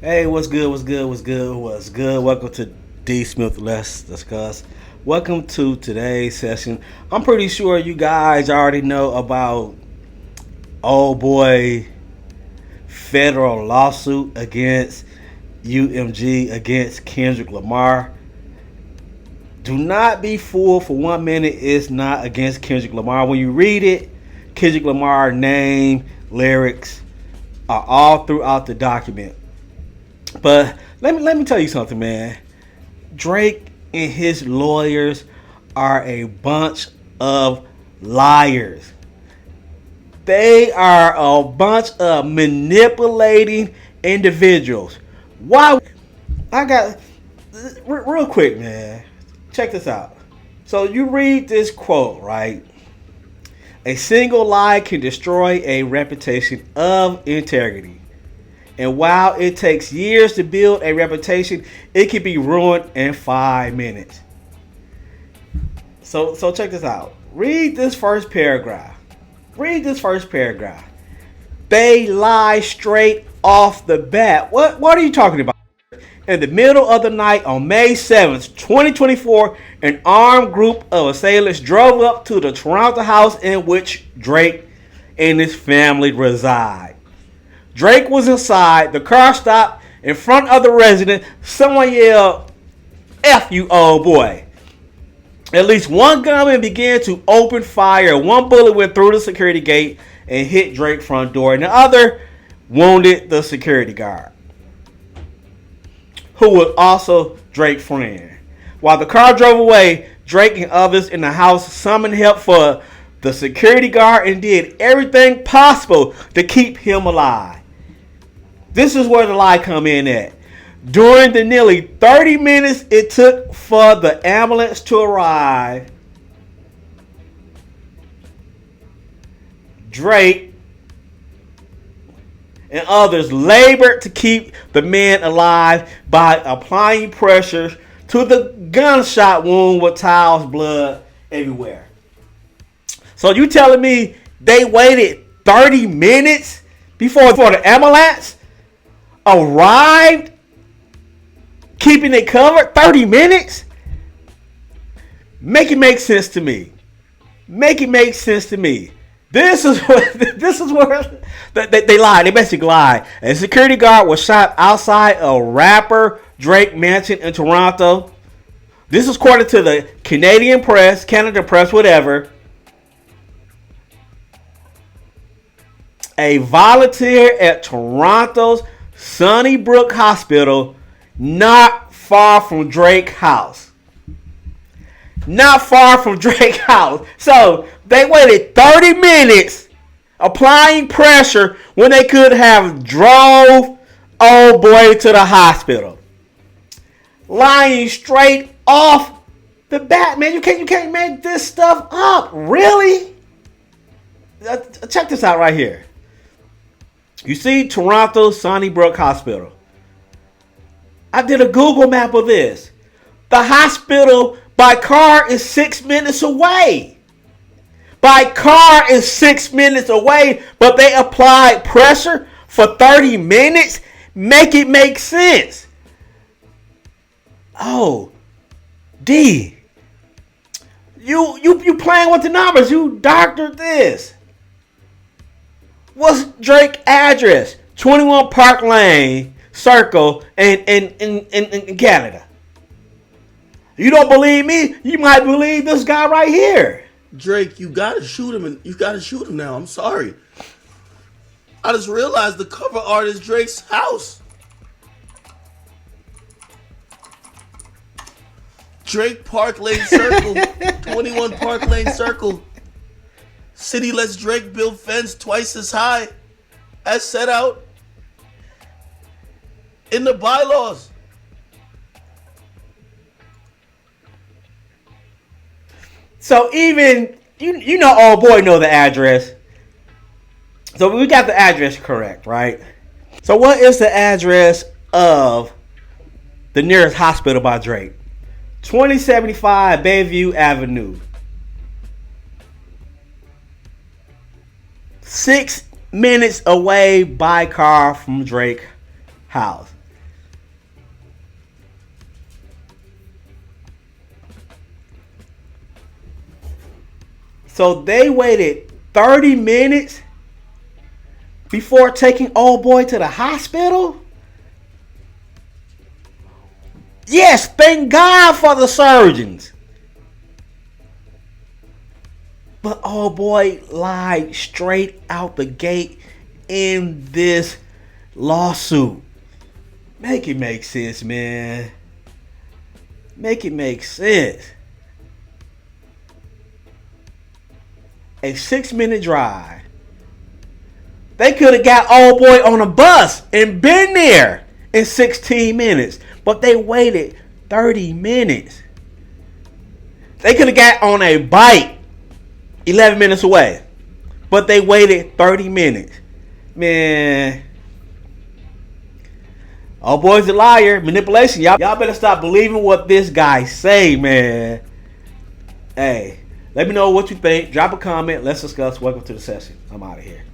Hey, what's good? What's good? What's good? What's good? Welcome to D Smith Let's Discuss. Welcome to today's session. I'm pretty sure you guys already know about old boy federal lawsuit against UMG against Kendrick Lamar. Do not be fooled for 1 minute. It's not against Kendrick Lamar. When you read it, Kendrick Lamar name, lyrics are all throughout the document. But let me tell you something, man. Drake and his lawyers are a bunch of liars. They are a bunch of manipulating individuals. Why? I got real quick, man. Check this out. So you read this quote, right? A single lie can destroy a reputation of integrity. And while it takes years to build a reputation, it can be ruined in 5 minutes. So check this out. Read this first paragraph. Read this first paragraph. They lie straight off the bat. What are you talking about? In the middle of the night on May 7th, 2024, an armed group of assailants drove up to the Toronto house in which Drake and his family reside. Drake was inside. The car stopped in front of the resident. Someone yelled, "F you, old boy." At least one gunman began to open fire. One bullet went through the security gate and hit Drake's front door, and the other wounded the security guard, who was also Drake's friend. While the car drove away, Drake and others in the house summoned help for the security guard and did everything possible to keep him alive. This is where the lie come in at. During the nearly 30 minutes it took for the ambulance to arrive, Drake and others labored to keep the man alive by applying pressure to the gunshot wound with towels, blood everywhere. So you telling me they waited 30 minutes before the ambulance arrived, keeping it covered? 30 minutes? Make it make sense to me. Make it make sense to me. This is where they lied. They basically lied. A security guard was shot outside a rapper Drake mansion in Toronto. This is according to the Canadian press, Canada press, whatever. A volunteer at Toronto's Sunnybrook Hospital, not far from Drake's house. Not far from Drake's house. So they waited 30 minutes applying pressure when they could have drove old boy to the hospital. Lying straight off the bat, man. You can't make this stuff up. Really? Check this out right here. You see Toronto Sunnybrook Hospital. I did a Google map of this. The hospital by car is 6 minutes away. By car is 6 minutes away, but they applied pressure for 30 minutes? Make it make sense. Oh, D. You playing with the numbers. You doctored this. What's Drake's address? 21 Park Lane Circle in Canada. You don't believe me? You might believe this guy right here. Drake, you gotta shoot him, and you gotta shoot him now. I'm sorry. I just realized the cover art is Drake's house. Drake Park Lane Circle, 21 Park Lane Circle. City lets Drake build fence twice as high as set out in the bylaws. So even you know, old boy know the address. So we got the address correct, right? So what is the address of the nearest hospital by Drake? 2075 Bayview Avenue. 6 minutes away by car from Drake's house. So they waited 30 minutes before taking old boy to the hospital? Yes, thank God for the surgeons. But old boy lied straight out the gate in this lawsuit. Make it make sense, man. Make it make sense. A 6-minute drive. They could have got old boy on a bus and been there in 16 minutes. But they waited 30 minutes. They could have got on a bike 11 minutes away. But they waited 30 minutes. Man. Old boy's a liar. Manipulation. Y'all better stop believing what this guy say, man. Hey, let me know what you think. Drop a comment. Let's discuss. Welcome to the session. I'm out of here.